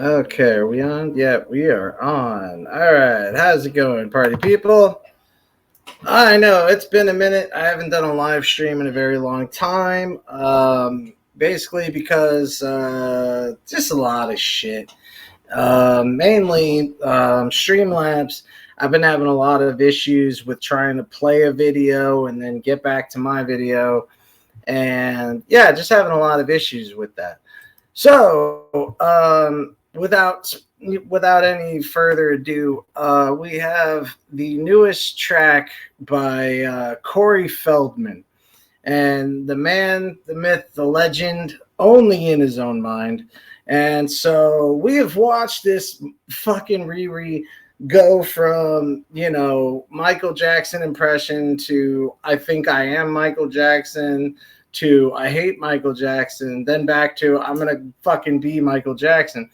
Okay, are we on? Yeah, we are on. All right, how's it going, party people? I know it's been a minute. I haven't done a live stream in a very long time. Basically because just a lot of shit. Mainly Streamlabs. I've been having a lot of issues with trying to play a video and then get back to my video, and yeah, just having a lot of issues with that. So, without any further ado, we have the newest track by Corey Feldman, and the man, the myth, the legend, only in his own mind. And so we have watched this fucking Riri go from, Michael Jackson impression to I think I am Michael Jackson to I hate Michael Jackson, then back to I'm going to fucking be Michael Jackson.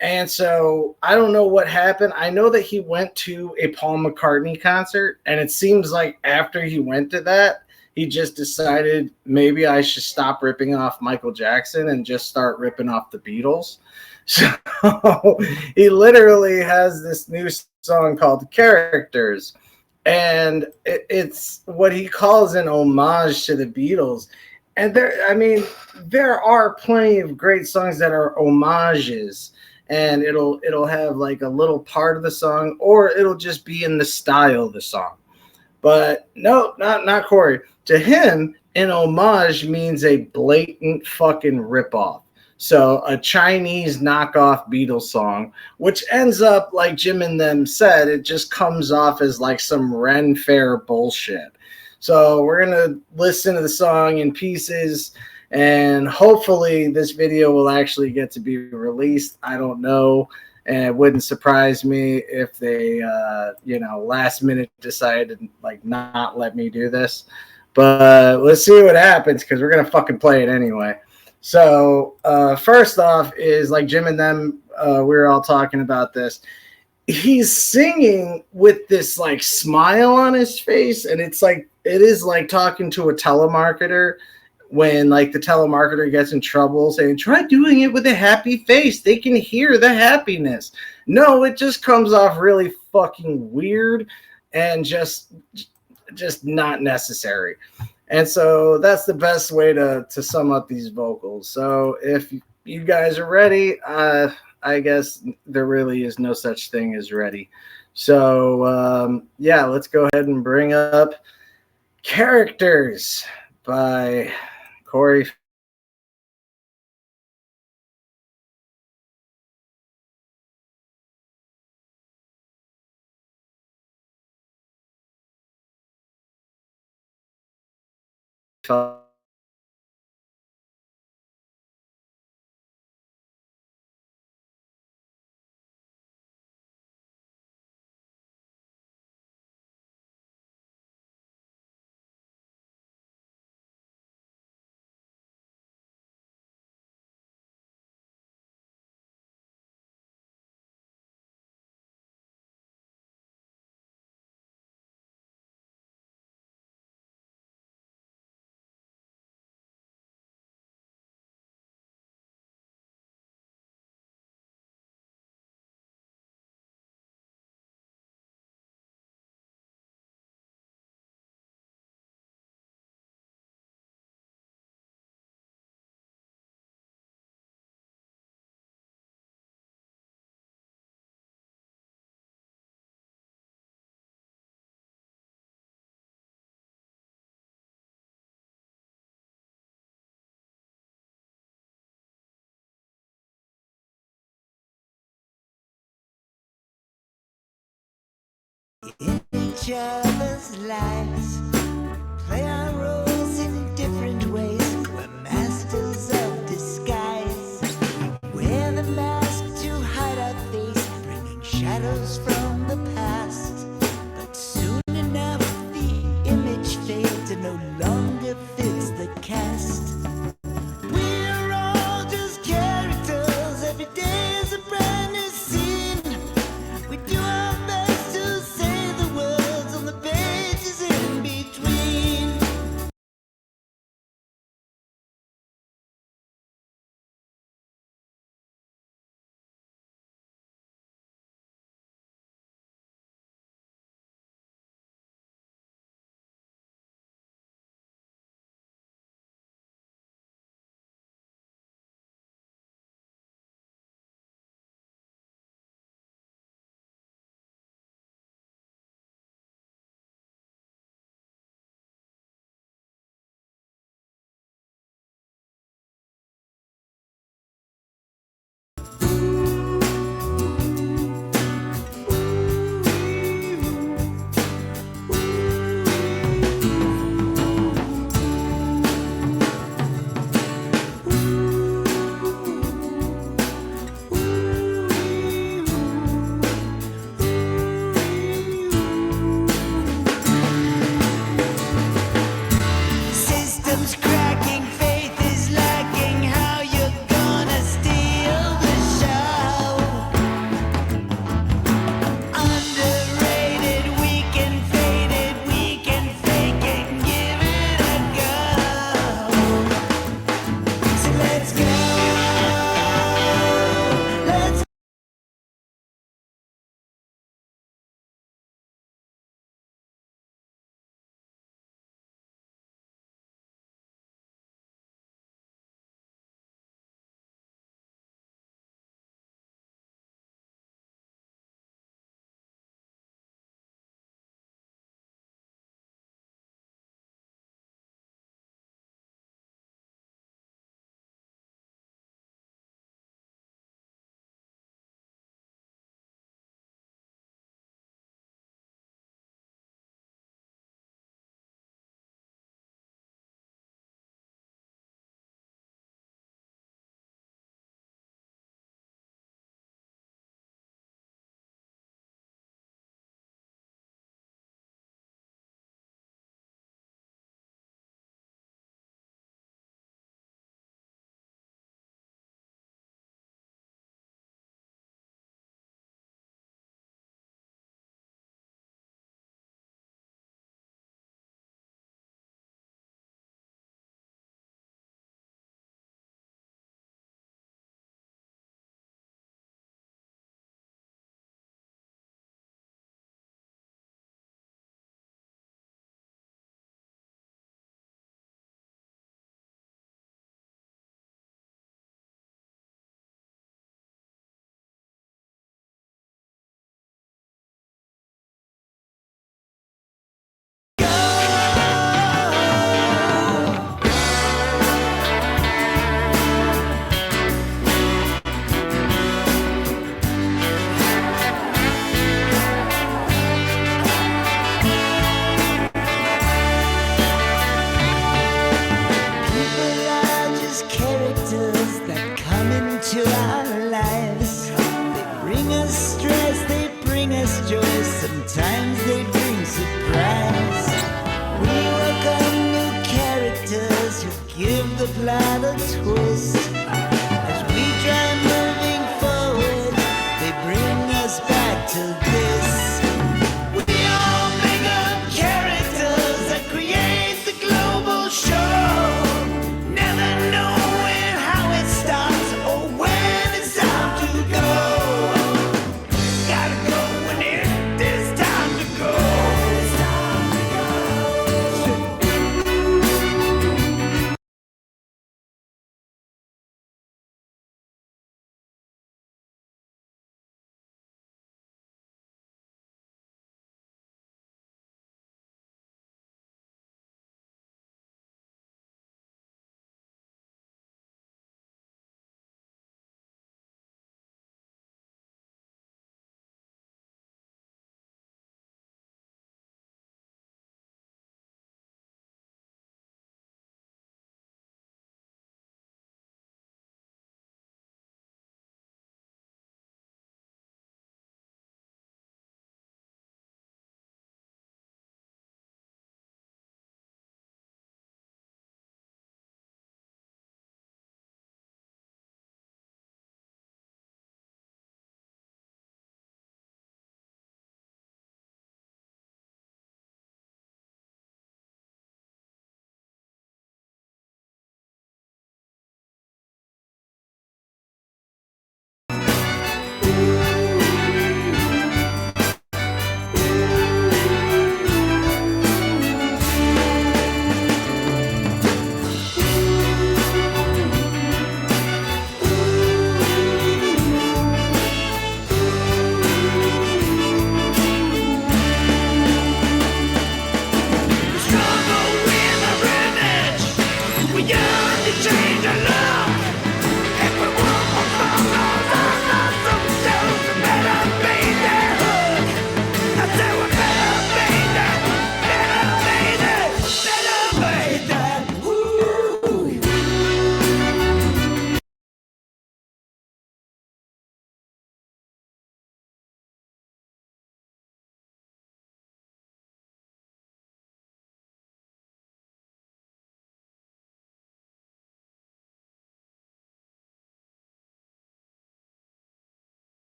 And so I don't know what happened. I know that he went to a Paul McCartney concert, and it seems like after he went to that, he just decided maybe I should stop ripping off Michael Jackson and just start ripping off the Beatles. So he literally has this new song called Characters, and it's what he calls an homage to the Beatles. And there are plenty of great songs that are homages, and it'll have like a little part of the song, or it'll just be in the style of the song. But no, not Corey. To him, an homage means a blatant fucking ripoff. So a Chinese knockoff Beatles song, which ends up like Jim and them said, it just comes off as like some Ren Fair bullshit. So we're gonna listen to the song in pieces, and hopefully this video will actually get to be released. I don't know, and it wouldn't surprise me if they last minute decided to like not let me do this. But let's see what happens, because we're gonna fucking play it anyway. So first off is like Jim and them, we were all talking about this. He's singing with this like smile on his face, and it is like talking to a telemarketer when like the telemarketer gets in trouble saying try doing it with a happy face, they can hear the happiness. No, it just comes off really fucking weird and just not necessary. And so that's the best way to sum up these vocals. So if you guys are ready, I guess there really is no such thing as ready. So yeah, let's go ahead and bring up Characters by Corey. In each other's lives, play our roles in different ways. We're masters of disguise. Wear the mask to hide our face, bringing shadows from the past. But soon enough, the image fades and no longer fits the cast. We're all just characters. Every day is a brand new scene. We do our best to say the words on the pages in between. Sometimes they bring surprise. We work on new characters who give the plot a twist. As we try moving forward, they bring us back to this. We all make up characters that create the global show. Never knowing how it starts or when it's time to go. Gotta go when it is time to go.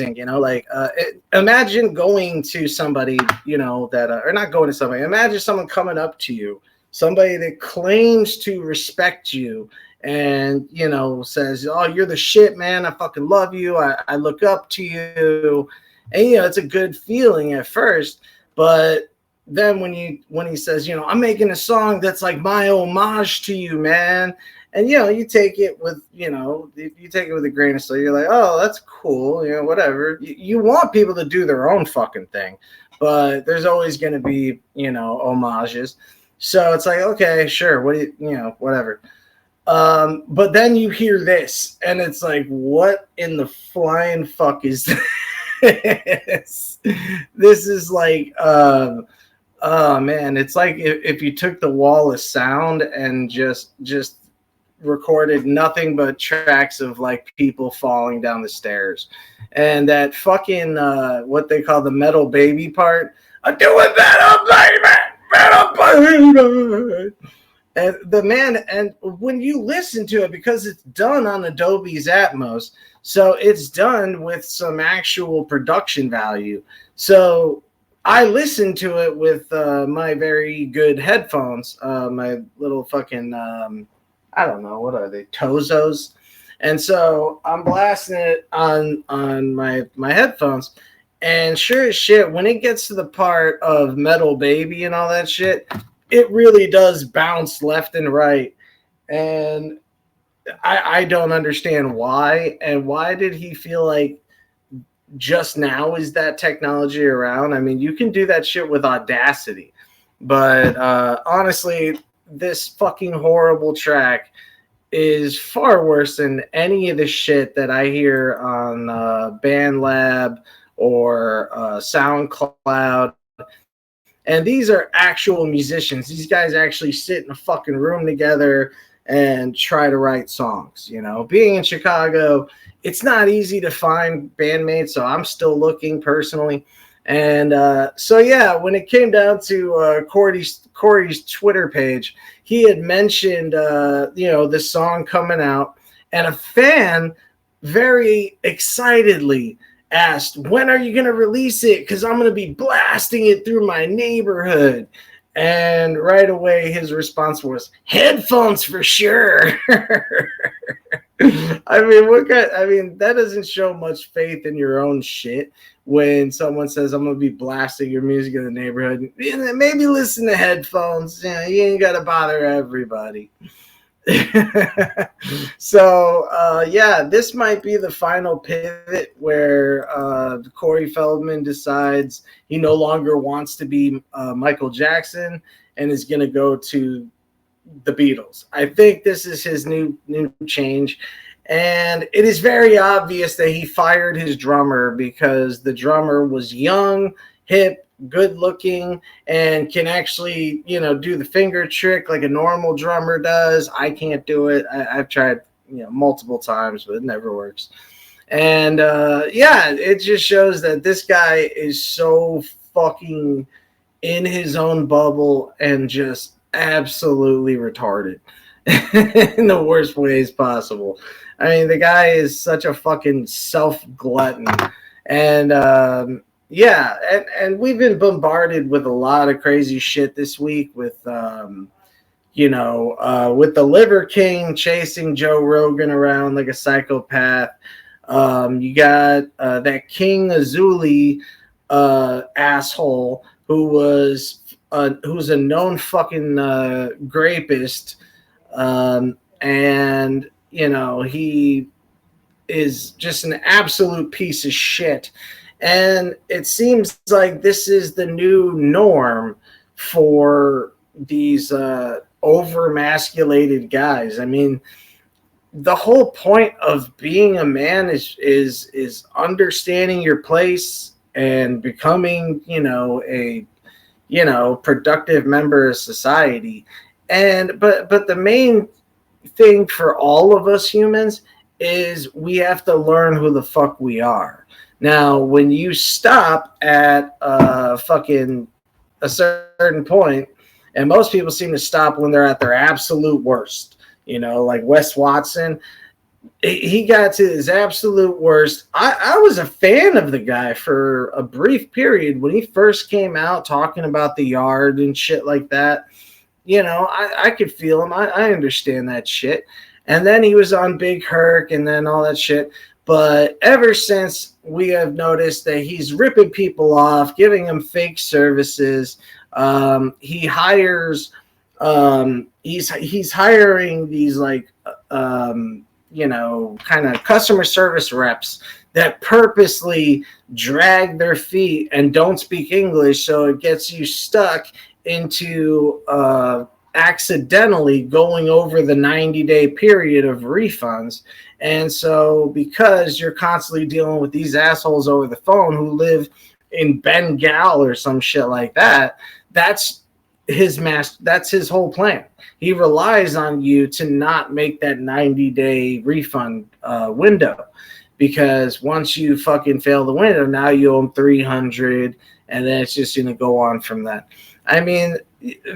Like imagine going to somebody, that or not going to somebody. Imagine someone coming up to you, somebody that claims to respect you, and says, "Oh, you're the shit, man. I fucking love you. I look up to you," and it's a good feeling at first, but then when he says, "I'm making a song that's like my homage to you, man," and you take it with you take it with a grain of salt. You're like, oh, that's cool, whatever. You want people to do their own fucking thing, but there's always going to be homages. So it's like, okay, sure, what do whatever. But then you hear this, and it's like, what in the flying fuck is this? This is like, oh man, it's like if you took the wall of sound and just recorded nothing but tracks of like people falling down the stairs, and that fucking what they call the metal baby part. I do it better, baby, metal baby. And the man, and when you listen to it, because it's done on Adobe's Atmos, so it's done with some actual production value. So I listened to it with my very good headphones, my little fucking I don't know, what are they, Tozos, and so I'm blasting it on my headphones, and sure as shit, when it gets to the part of Metal Baby and all that shit, it really does bounce left and right, and I don't understand why, and why did he feel like just now is that technology around? I mean, you can do that shit with Audacity, but honestly, this fucking horrible track is far worse than any of the shit that I hear on BandLab or SoundCloud. And these are actual musicians. These guys actually sit in a fucking room together and try to write songs. Being in Chicago, it's not easy to find bandmates, so I'm still looking personally. And so yeah, when it came down to Corey's Twitter page, he had mentioned this song coming out, and a fan very excitedly asked, "When are you going to release it? Because I'm going to be blasting it through my neighborhood." And right away, his response was, "Headphones for sure." That doesn't show much faith in your own shit when someone says, "I'm going to be blasting your music in the neighborhood." Maybe listen to headphones. You ain't got to bother everybody. So, this might be the final pivot where Corey Feldman decides he no longer wants to be Michael Jackson and is going to go to the Beatles. I think this is his new change. And it is very obvious that he fired his drummer because the drummer was young, hip, good looking, and can actually, do the finger trick like a normal drummer does. I can't do it. I've tried, multiple times, but it never works. And it just shows that this guy is so fucking in his own bubble and just absolutely retarded in the worst ways possible. I mean, the guy is such a fucking self-glutton. And and we've been bombarded with a lot of crazy shit this week with with the Liver King chasing Joe Rogan around like a psychopath. You got that King Azuli asshole who's a known fucking rapist, and he is just an absolute piece of shit. And it seems like this is the new norm for these over-masculated guys. I mean, the whole point of being a man is understanding your place and becoming, a productive member of society. And but the main thing for all of us humans is we have to learn who the fuck we are. Now, when you stop at fucking a certain point, and most people seem to stop when they're at their absolute worst, like Wes Watson, he got to his absolute worst. I was a fan of the guy for a brief period when he first came out talking about the yard and shit like that. You know, I could feel him. I understand that shit. And then he was on Big Herc and then all that shit. But ever since, we have noticed that he's ripping people off, giving them fake services. He hires, he's hiring these like, you know, kind of customer service reps that purposely drag their feet and don't speak English, so it gets you stuck into accidentally going over the 90-day period of refunds. And so, because you're constantly dealing with these assholes over the phone who live in Bengal or some shit like that, that's that's his whole plan. He relies on you to not make that 90-day refund window, because once you fucking fail the window, now you owe him 300, and then it's just going to go on from that. I mean,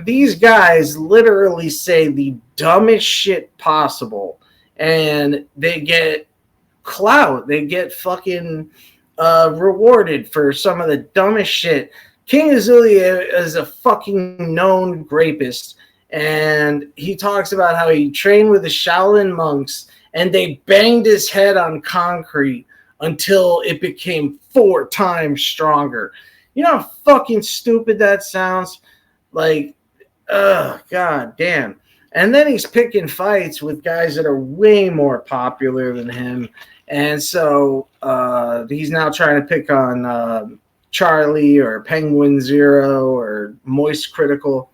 these guys literally say the dumbest shit possible, and they get clout. They get fucking rewarded for some of the dumbest shit. King Azulia is a fucking known rapist, and he talks about how he trained with the Shaolin monks, and they banged his head on concrete until it became 4 times stronger. You know how fucking stupid that sounds? Like, god damn. And then he's picking fights with guys that are way more popular than him. And so he's now trying to pick on Charlie or Penguin Zero or Moist Critical.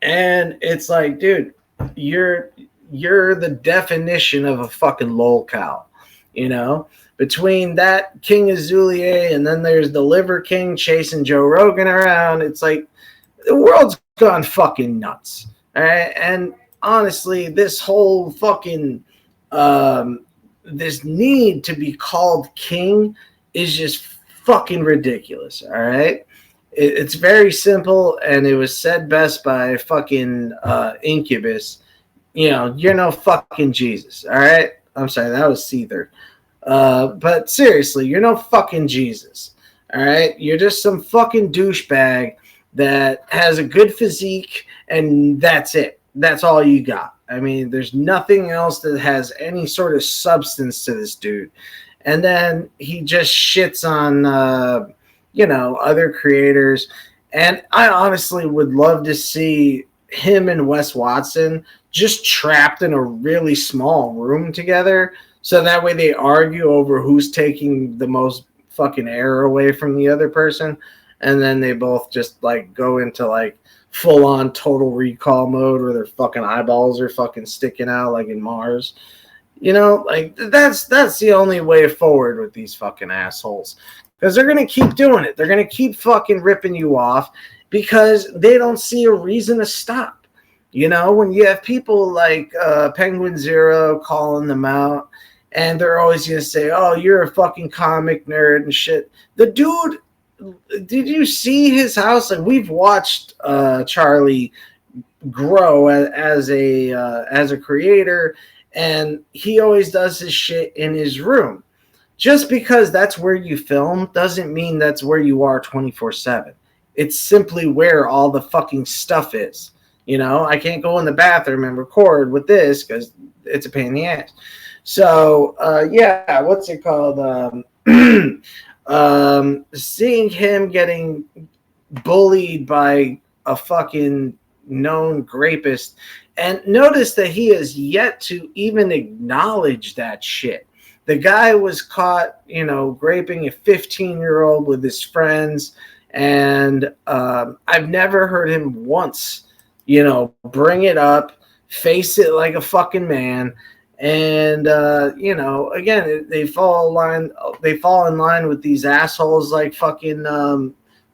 And it's like, dude, you're the definition of a fucking lolcow, you know? Between that King Azulier and then there's the Liver King chasing Joe Rogan around, it's like the world's gone fucking nuts. All right? And honestly, this whole fucking this need to be called king is just fucking ridiculous. All right? It's very simple, and it was said best by fucking Incubus. You know, you're no fucking Jesus. All right? I'm sorry, that was Seether. But seriously, you're no fucking Jesus. All right? You're just some fucking douchebag that has a good physique, and that's it. That's all you got. I mean, there's nothing else that has any sort of substance to this dude. And then he just shits on, you know, other creators. And I honestly would love to see him and Wes Watson just trapped in a really small room together, so that way they argue over who's taking the most fucking air away from the other person, and then they both just like go into like full on Total Recall mode where their fucking eyeballs are fucking sticking out like in Mars. You know, like that's the only way forward with these fucking assholes, because they're gonna keep doing it. They're gonna keep fucking ripping you off because they don't see a reason to stop. You know, when you have people like Penguin Zero calling them out, and they're always going to say, oh, you're a fucking comic nerd and shit. The dude, did you see his house? Like, we've watched Charlie grow as a creator, and he always does his shit in his room. Just because that's where you film doesn't mean that's where you are 24/7. It's simply where all the fucking stuff is. You know, I can't go in the bathroom and record with this because it's a pain in the ass. So, yeah, what's it called? Seeing him getting bullied by a fucking known rapist, and notice that he has yet to even acknowledge that shit. The guy was caught, you know, raping a 15-year-old with his friends, and I've never heard him once, you know, bring it up, face it like a fucking man. And you know, again, they fall in line with these assholes like fucking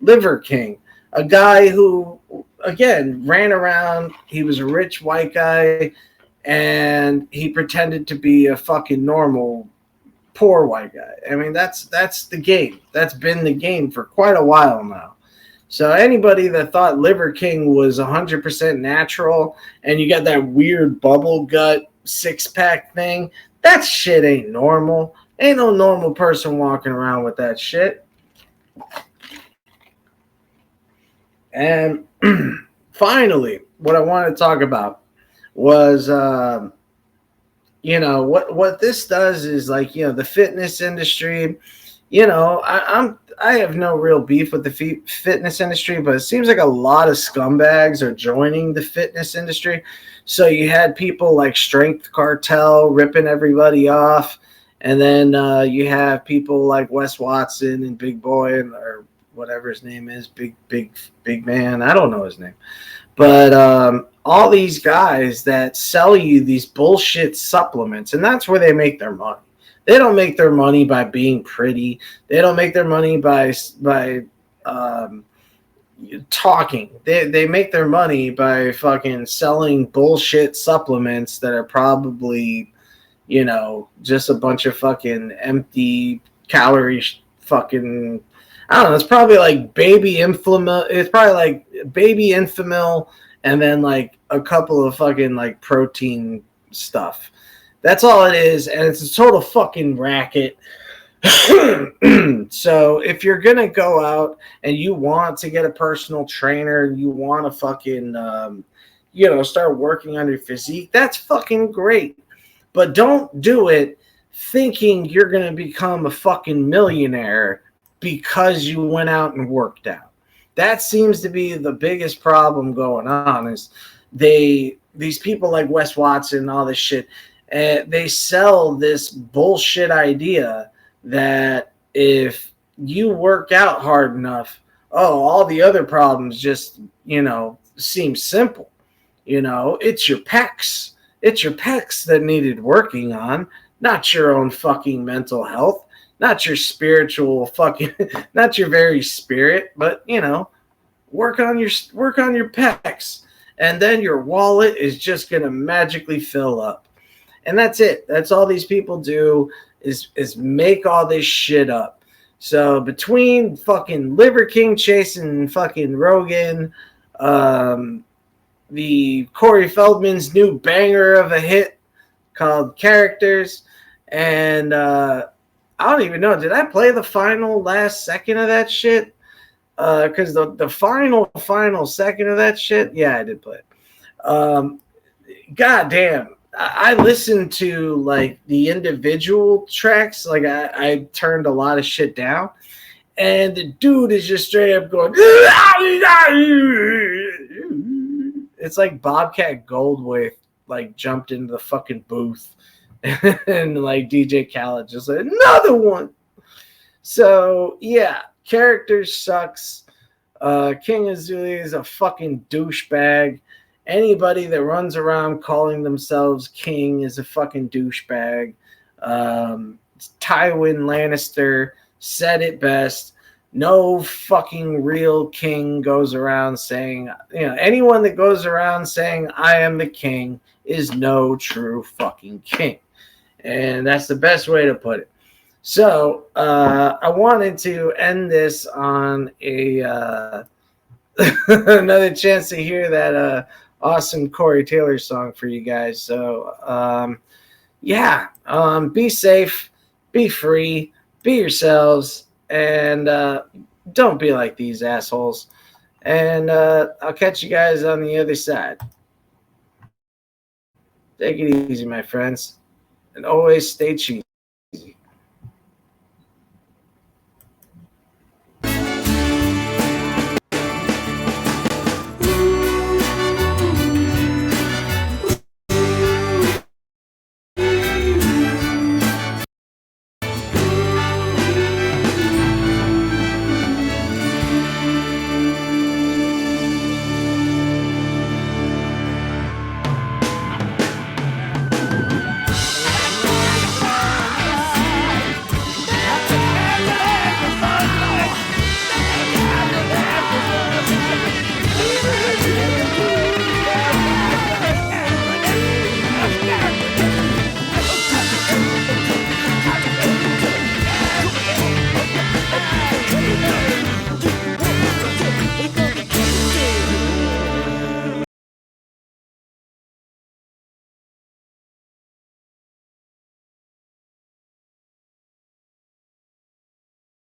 Liver King, a guy who, again, ran around. He was a rich white guy, and he pretended to be a fucking normal poor white guy. I mean, that's the game. That's been the game for quite a while now. So anybody that thought Liver King was 100% natural and you got that weird bubble gut 6-pack thing, that shit ain't normal. Ain't no normal person walking around with that shit. And finally, what I wanted to talk about was, what this does is like, the fitness industry. I have no real beef with the fitness industry, but it seems like a lot of scumbags are joining the fitness industry. So you had people like Strength Cartel ripping everybody off, and then you have people like Wes Watson and Big Boy or whatever his name is, big man. I don't know his name, but all these guys that sell you these bullshit supplements, and that's where they make their money. They don't make their money by being pretty. They don't make their money by um, talking. They make their money by fucking selling bullshit supplements that are probably, just a bunch of fucking empty calorie fucking. I don't know. It's probably like baby Inflamil. It's probably like baby Infamil, and then like a couple of fucking like protein stuff. That's all it is, and it's a total fucking racket. So if you're gonna go out and you want to get a personal trainer and you want to fucking start working on your physique, that's fucking great. But don't do it thinking you're gonna become a fucking millionaire because you went out and worked out. That seems to be the biggest problem going on. Is these people like Wes Watson and all this shit. They sell this bullshit idea that if you work out hard enough, all the other problems just, seem simple. It's your pecs. It's your pecs that needed working on, not your own fucking mental health, not your spiritual fucking, not your very spirit, but, work on your pecs. And then your wallet is just going to magically fill up. And that's it. That's all these people do is make all this shit up. So between fucking Liver King chasing fucking Rogan, the Corey Feldman's new banger of a hit called Characters, and I don't even know. Did I play the final last second of that shit? Because the final second of that shit, yeah, I did play it. God damn. I listened to like the individual tracks. Like I turned a lot of shit down, and the dude is just straight up going. It's like Bobcat Goldthwait like jumped into the fucking booth, and like DJ Khaled just like another one. So yeah, Characters sucks. King Azuli is a fucking douchebag. Anybody that runs around calling themselves king is a fucking douchebag. Tywin Lannister said it best. No fucking real king goes around saying, anyone that goes around saying, I am the king is no true fucking king. And that's the best way to put it. So I wanted to end this on a another chance to hear that awesome Corey Taylor song for you guys. So, be safe, be free, be yourselves, and don't be like these assholes. And I'll catch you guys on the other side. Take it easy, my friends, and always stay cheesy.